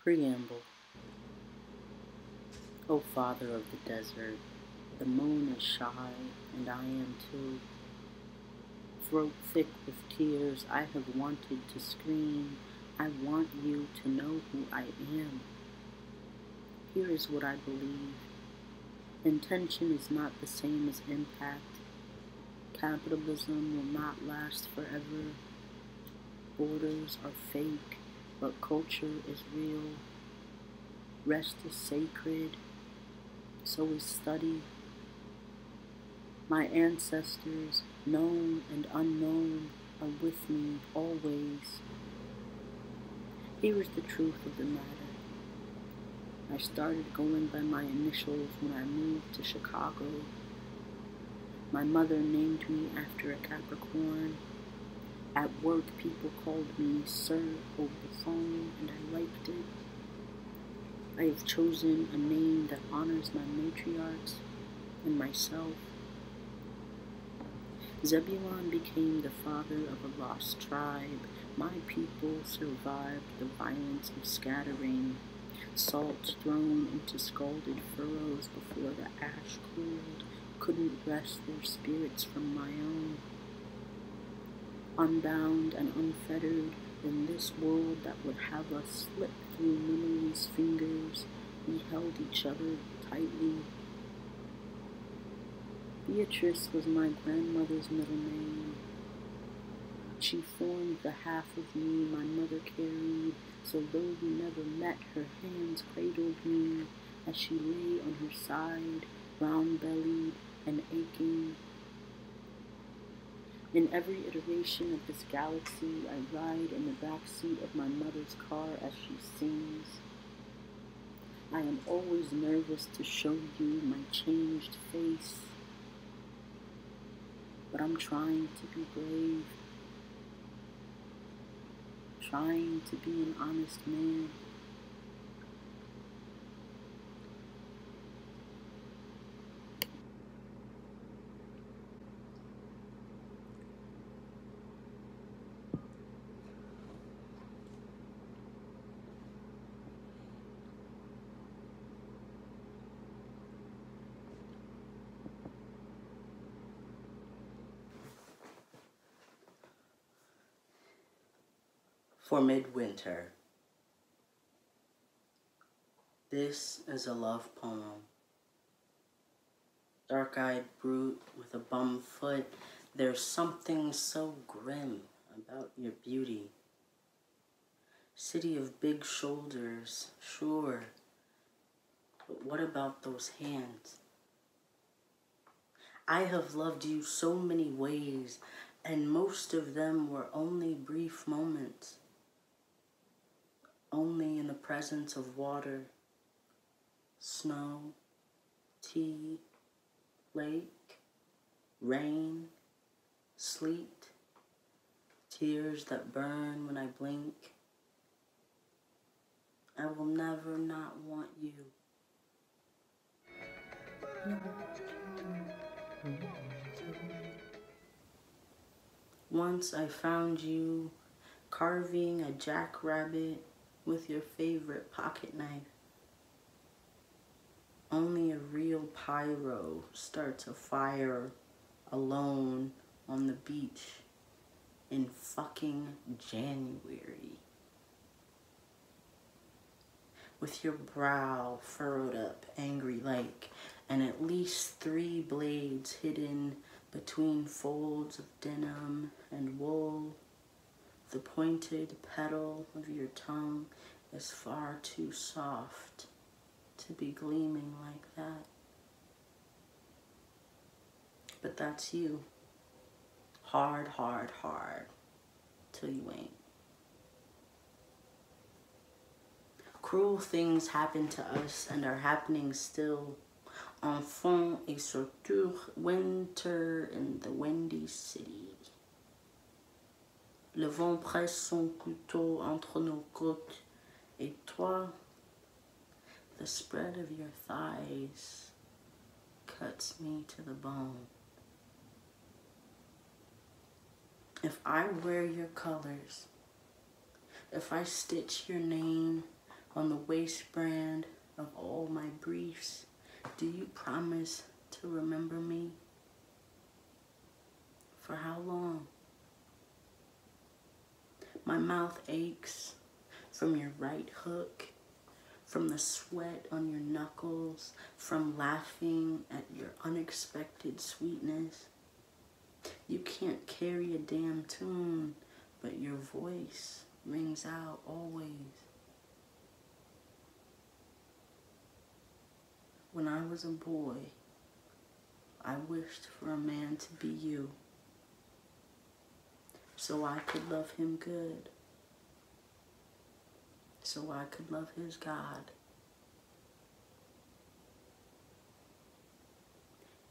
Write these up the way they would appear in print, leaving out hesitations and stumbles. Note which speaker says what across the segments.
Speaker 1: Preamble. O Father of the desert, the moon is shy, and I am too. Throat thick with tears, I have wanted to scream. I want you to know who I am. Here is what I believe. Intention is not the same as impact. Capitalism will not last forever. Borders are fake, but culture is real. Rest is sacred, so is study. My ancestors, known and unknown, are with me always. Here is the truth of the matter. I started going by my initials when I moved to Chicago. My mother named me after a Capricorn. At work, people called me Sir over the phone, and I liked it. I have chosen a name that honors my matriarchs and myself. Zebulon became the father of a lost tribe. My people survived the violence of scattering, salt thrown into scalded furrows before the ash cooled, couldn't wrest their spirits from my own. Unbound and unfettered in this world that would have us slip through memory's fingers, we held each other tightly. Beatrice was my grandmother's middle name. She formed the half of me my mother carried, so though we never met, her hands cradled me as she lay on her side, round-bellied and aching. In every iteration of this galaxy, I ride in the back seat of my mother's car as she sings. I am always nervous to show you my changed face, but I'm trying to be brave, trying to be an honest man. For midwinter. This is a love poem. Dark-eyed brute with a bum foot, there's something so grim about your beauty. City of big shoulders, sure, but what about those hands? I have loved you so many ways, and most of them were only brief moments. Only in the presence of water, snow, tea, lake, rain, sleet, tears that burn when I blink. I will never not want you. Once I found you carving a jackrabbit with your favorite pocket knife. Only a real pyro starts a fire alone on the beach in fucking January. With your brow furrowed up, angry like, and at least 3 blades hidden between folds of denim and wool. The pointed petal of your tongue is far too soft to be gleaming like that. But that's you. Hard, hard, hard, till you ain't. Cruel things happen to us and are happening still. Enfant et surtout winter in the windy city. Le vent presse son couteau entre nos côtes, et toi, the spread of your thighs cuts me to the bone. If I wear your colors, if I stitch your name On the waistband of all my briefs, do you promise to remember me? For how long? My mouth aches from your right hook, from the sweat on your knuckles, from laughing at your unexpected sweetness. You can't carry a damn tune, but your voice rings out always. When I was a boy, I wished for a man to be you, so I could love him good, so I could love his God.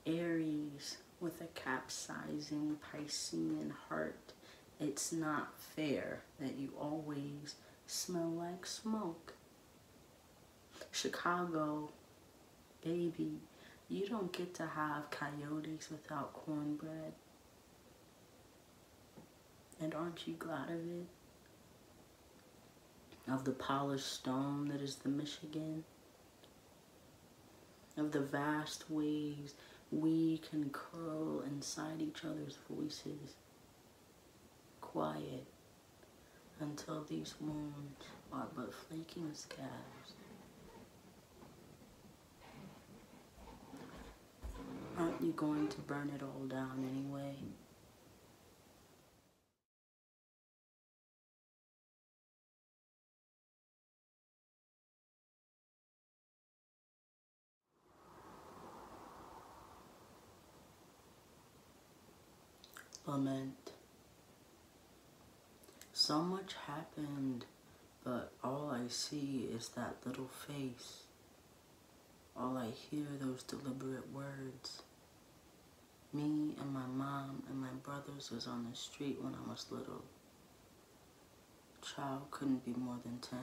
Speaker 1: Aries with a capsizing Piscean heart, it's not fair that you always smell like smoke. Chicago, baby, you don't get to have coyotes without cornbread. And aren't you glad of it? Of the polished stone that is the Michigan? Of the vast waves we can curl inside each other's voices, quiet, until these wounds are but flaking scabs. Aren't you going to burn it all down anyway? Lament. So much happened, but all I see is that little face. All I hear those deliberate words. Me and my mom and my brothers was on the street when I was little. Child couldn't be more than 10.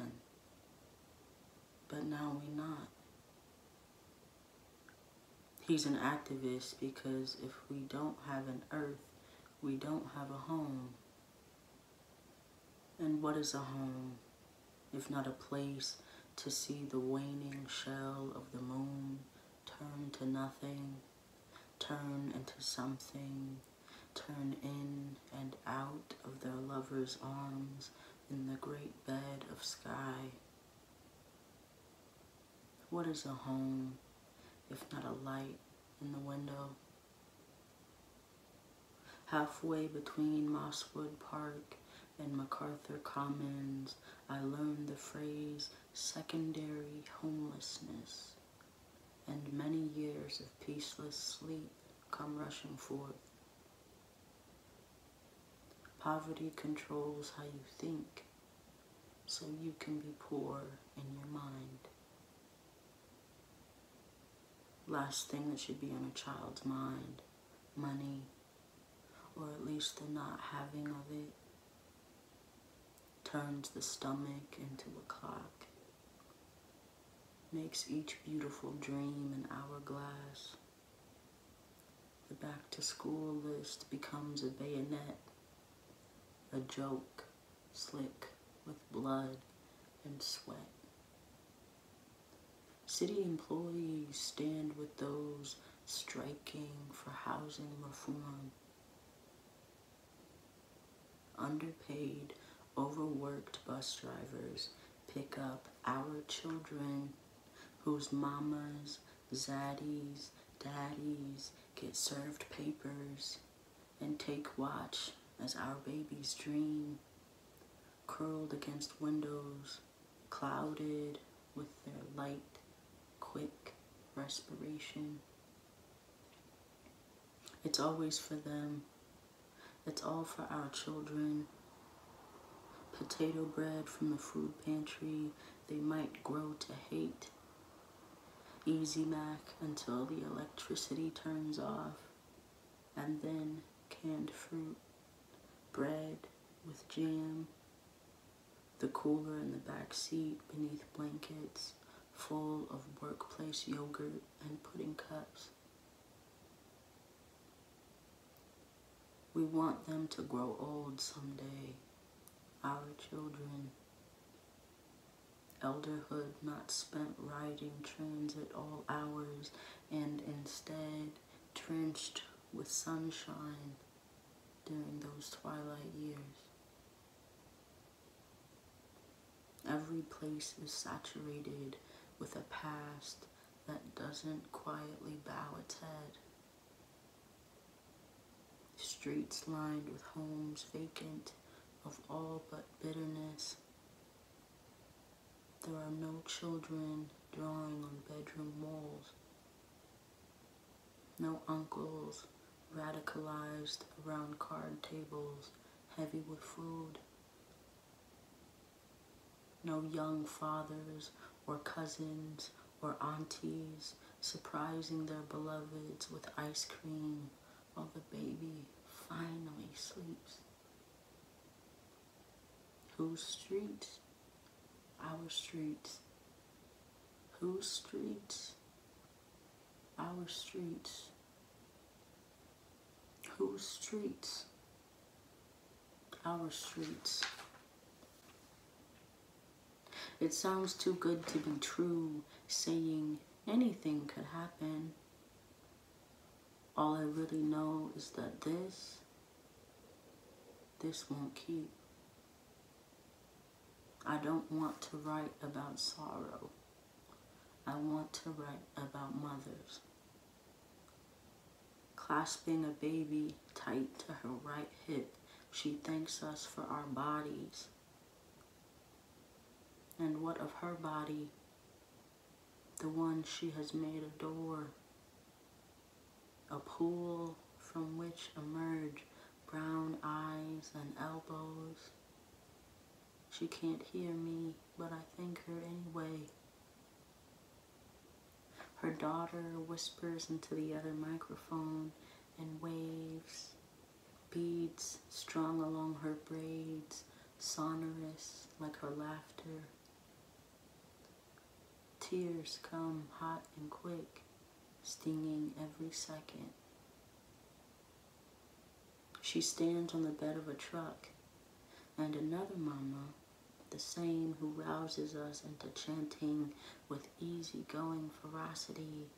Speaker 1: But now we not. He's an activist because if we don't have an earth, we don't have a home. And what is a home, if not a place to see the waning shell of the moon turn to nothing, turn into something, turn in and out of their lover's arms in the great bed of sky? What is a home, if not a light in the window? Halfway between Mosswood Park and MacArthur Commons, I learned the phrase secondary homelessness, and many years of peaceless sleep come rushing forth. Poverty controls how you think, so you can be poor in your mind. Last thing that should be on a child's mind, money, or at least the not having of it, turns the stomach into a clock, makes each beautiful dream an hourglass. The back to school list becomes a bayonet, a joke slick with blood and sweat. City employees stand with those striking for housing reform. Underpaid, overworked bus drivers pick up our children whose mamas, zaddies, daddies get served papers and take watch as our babies dream, curled against windows, clouded with their light, quick respiration. It's always for them. It's all for our children. Potato bread from the food pantry they might grow to hate. Easy Mac until the electricity turns off. And then canned fruit, bread with jam, the cooler in the back seat beneath blankets full of workplace yogurt and pudding cups. We want them to grow old someday, our children. Elderhood not spent riding trains at all hours, and instead drenched with sunshine during those twilight years. Every place is saturated with a past that doesn't quietly bow its head. Streets lined with homes vacant of all but bitterness. There are no children drawing on bedroom walls. No uncles radicalized around card tables heavy with food. No young fathers or cousins or aunties surprising their beloveds with ice cream while the baby finally sleeps. Whose streets? Our streets. Whose streets? Our streets. Whose streets? Our streets. It sounds too good to be true, saying anything could happen. All I really know is that this won't keep. I don't want to write about sorrow. I want to write about mothers. Clasping a baby tight to her right hip, she thanks us for our bodies. And what of her body? The one she has made a door, a pool from which emerge brown eyes and elbows. She can't hear me, but I thank her anyway. Her daughter whispers into the other microphone and waves, beads strung along her braids, sonorous like her laughter. Tears come hot and quick, stinging every second. She stands on the bed of a truck, and another mama, the same who rouses us into chanting with easygoing ferocity,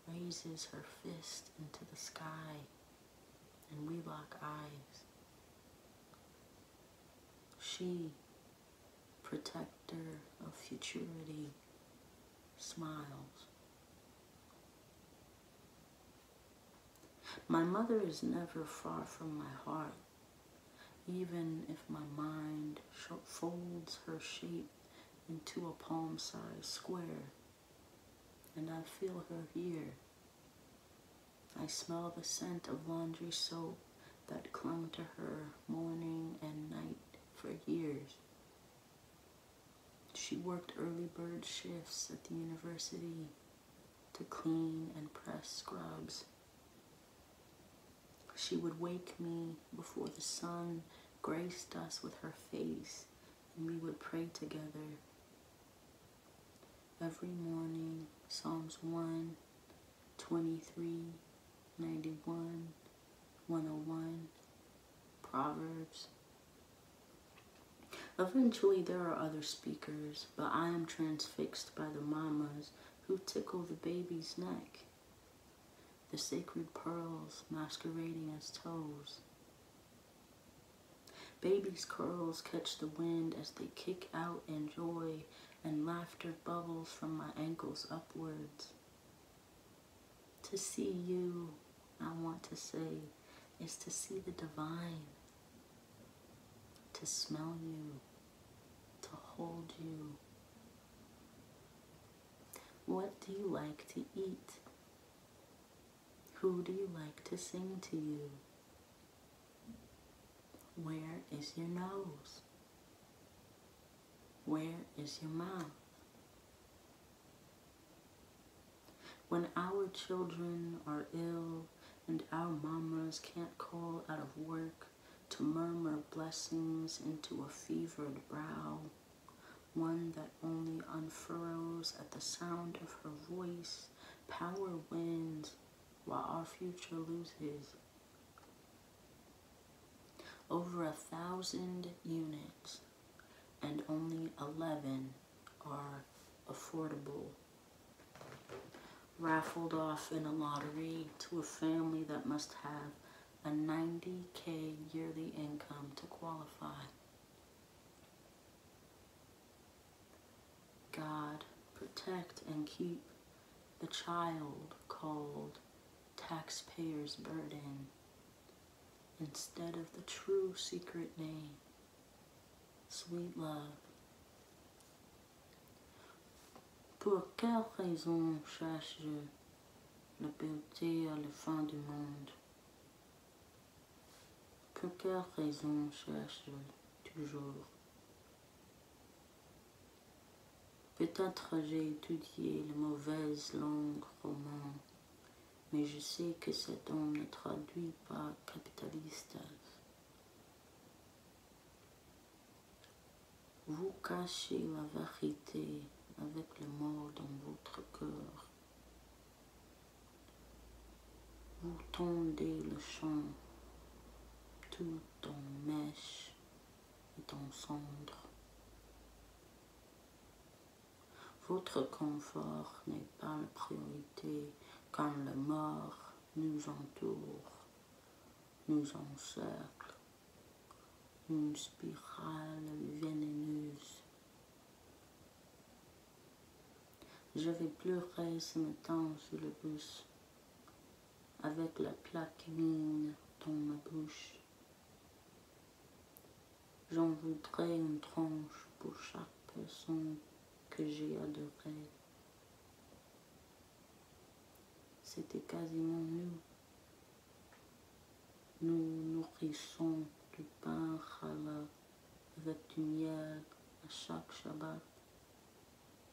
Speaker 1: raises her fist into the sky, and we lock eyes. She, protector of futurity, smiles. My mother is never far from my heart, even if my mind folds her shape into a palm-sized square, and I feel her here. I smell the scent of laundry soap that clung to her morning and night for years. She worked early bird shifts at the university to clean and press scrubs. She would wake me before the sun graced us with her face, and we would pray together. Every morning, Psalms 1, 23, 91, 101, Proverbs. Eventually there are other speakers, but I am transfixed by the mamas who tickle the baby's neck, the sacred pearls masquerading as toes. Baby's curls catch the wind as they kick out in joy, and laughter bubbles from my ankles upwards. To see you, I want to say, is to see the divine, to smell you, to hold you. What do you like to eat? Who do you like to sing to you? Where is your nose? Where is your mouth? When our children are ill and our mamas can't call out of work to murmur blessings into a fevered brow, one that only unfurrows at the sound of her voice, power wins while our future loses. Over 1,000 units, and only 11 are affordable. Raffled off in a lottery to a family that must have a 90K yearly income to qualify. God, protect and keep the child called taxpayer's burden instead of the true secret name, sweet love. Pour quelle raison cherche-je la beauté à la fin du monde? Pour quelle raison cherche-je toujours? Peut-être j'ai étudié les mauvaises langues romanes, mais je sais que cet homme ne traduit pas capitaliste. Vous cachez la vérité avec le mort dans votre cœur. Vous tondez le champ tout en mèche et en cendre. Votre confort n'est pas la priorité quand la mort nous entoure, nous encercle, une spirale vénéneuse. Je vais pleurer ce matin sur le bus, avec la plaque mine dans ma bouche. J'en voudrais une tranche pour chaque personne que j'ai adorée. C'était quasiment nous. Nous nourrissons du pain challah avec du miel à chaque Shabbat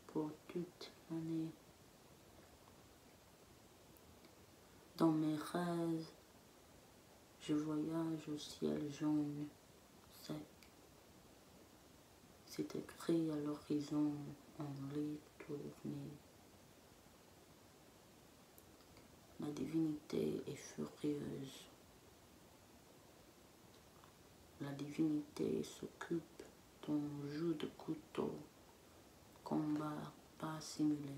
Speaker 1: pour toute l'année. Dans mes rêves, je voyage au ciel jaune, sec. C'est écrit à l'horizon en lait tourné. La divinité est furieuse. La divinité s'occupe d'un jeu de couteau, combat pas simulé.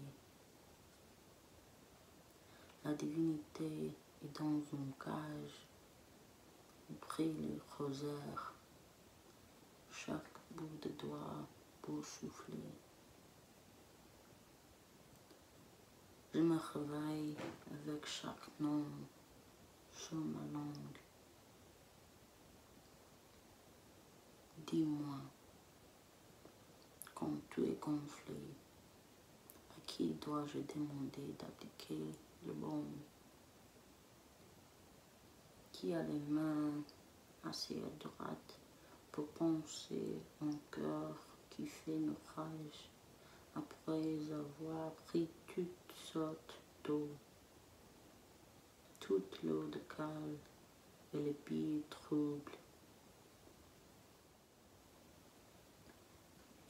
Speaker 1: La divinité est dans une cage où brille le rosaire, chaque bout de doigt pour souffler. Je me réveille avec chaque nom sur ma langue. Dis-moi, quand tu es gonflé, à qui dois-je demander d'appliquer le baume? Qui a les mains assez droites pour penser un cœur qui fait naufrage après avoir pris toutes sortes d'eau, toute l'eau de cale et les pieds troubles?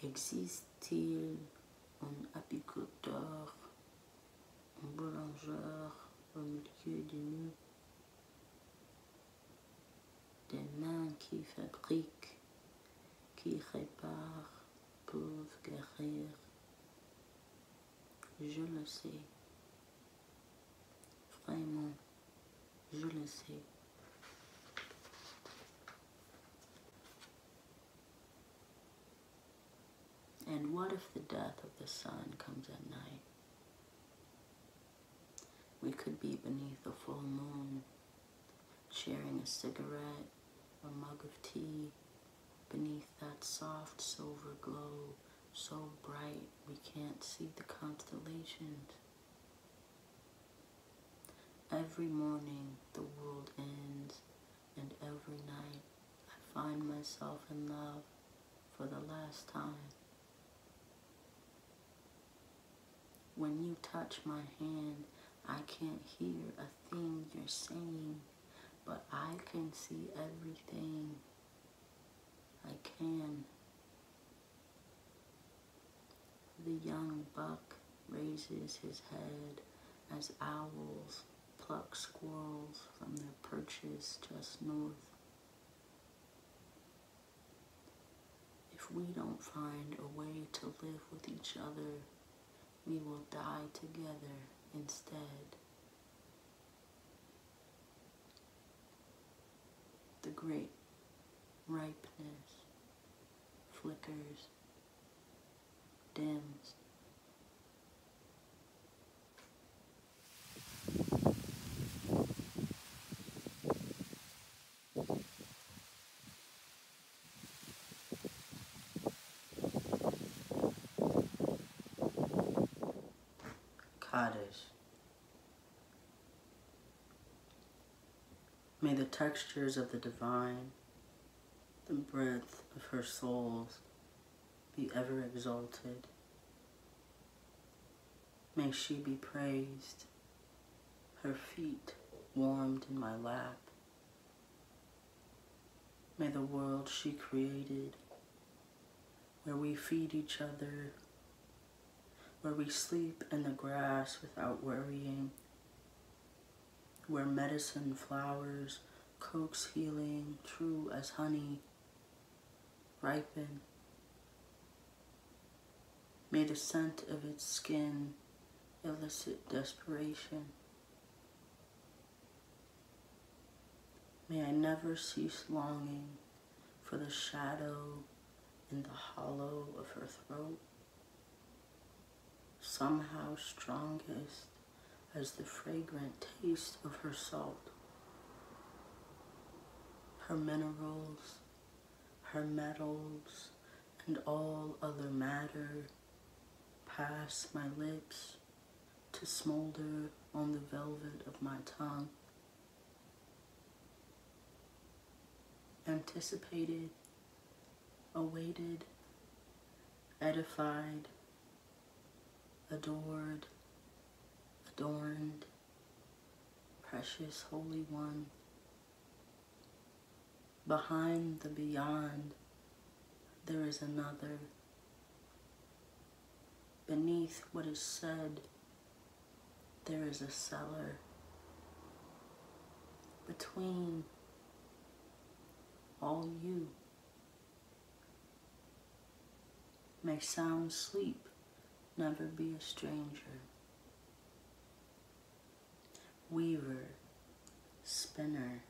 Speaker 1: Existe-t-il un apiculteur, un boulangeur au milieu du nu? Des mains qui fabriquent, qui réparent, peuvent guérir. Je le sais. Vraiment, je le sais. And what if the death of the sun comes at night? We could be beneath a full moon, sharing a cigarette, a mug of tea, beneath that soft silver glow, so bright we can't see the constellations. Every morning the world ends, and every night I find myself in love for the last time. When you touch my hand, I can't hear a thing you're saying, but I can see everything. I can. The young buck raises his head as owls pluck squirrels from their perches just north. If we don't find a way to live with each other, we will die together instead. The great ripeness flickers, dims. Kaddish. May the textures of the divine, the breadth of her souls, be ever exalted. May she be praised, her feet warmed in my lap. May the world she created, where we feed each other, where we sleep in the grass without worrying, where medicine flowers coax healing true as honey, ripen. May the scent of its skin elicit desperation. May I never cease longing for the shadow in the hollow of her throat, somehow strongest as the fragrant taste of her salt. Her minerals, her metals, and all other matter pass my lips to smolder on the velvet of my tongue. Anticipated, awaited, edified, adored, adorned, precious Holy One. Behind the beyond, there is another. Beneath what is said, there is a cellar. Between all you, may sound sleep never be a stranger. Weaver, spinner,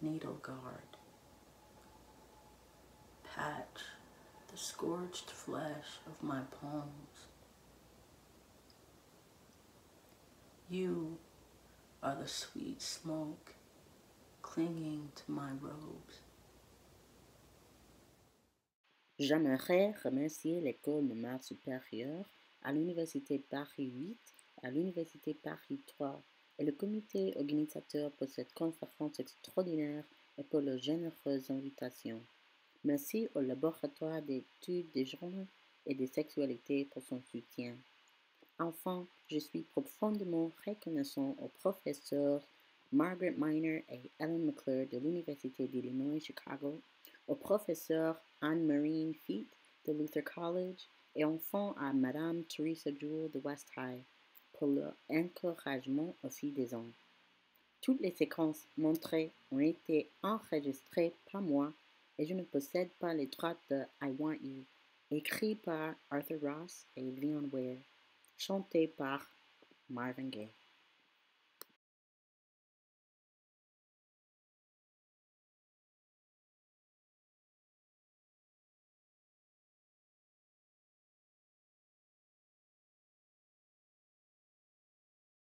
Speaker 1: needle guard, patch the scorched flesh of my palms. You are the sweet smoke clinging to my robes.
Speaker 2: J'aimerais remercier l'École normale supérieure, à l'Université Paris 8, à l'Université Paris 3 et le comité organisateur pour cette conférence extraordinaire et pour leur généreuse invitation. Merci au laboratoire d'études des genres et des sexualités pour son soutien. Enfin, je suis profondément reconnaissant aux professeurs Margaret Miner et Ellen McClure de l'Université d'Illinois Chicago, au professeur Anne-Marie Feet de Luther College et enfin à Madame Teresa Jewell de West High pour leur encouragement au fil des ans. Toutes les séquences montrées ont été enregistrées par moi et je ne possède pas les droits de I Want You, écrit par Arthur Ross et Leon Ware, chanté par Marvin Gaye.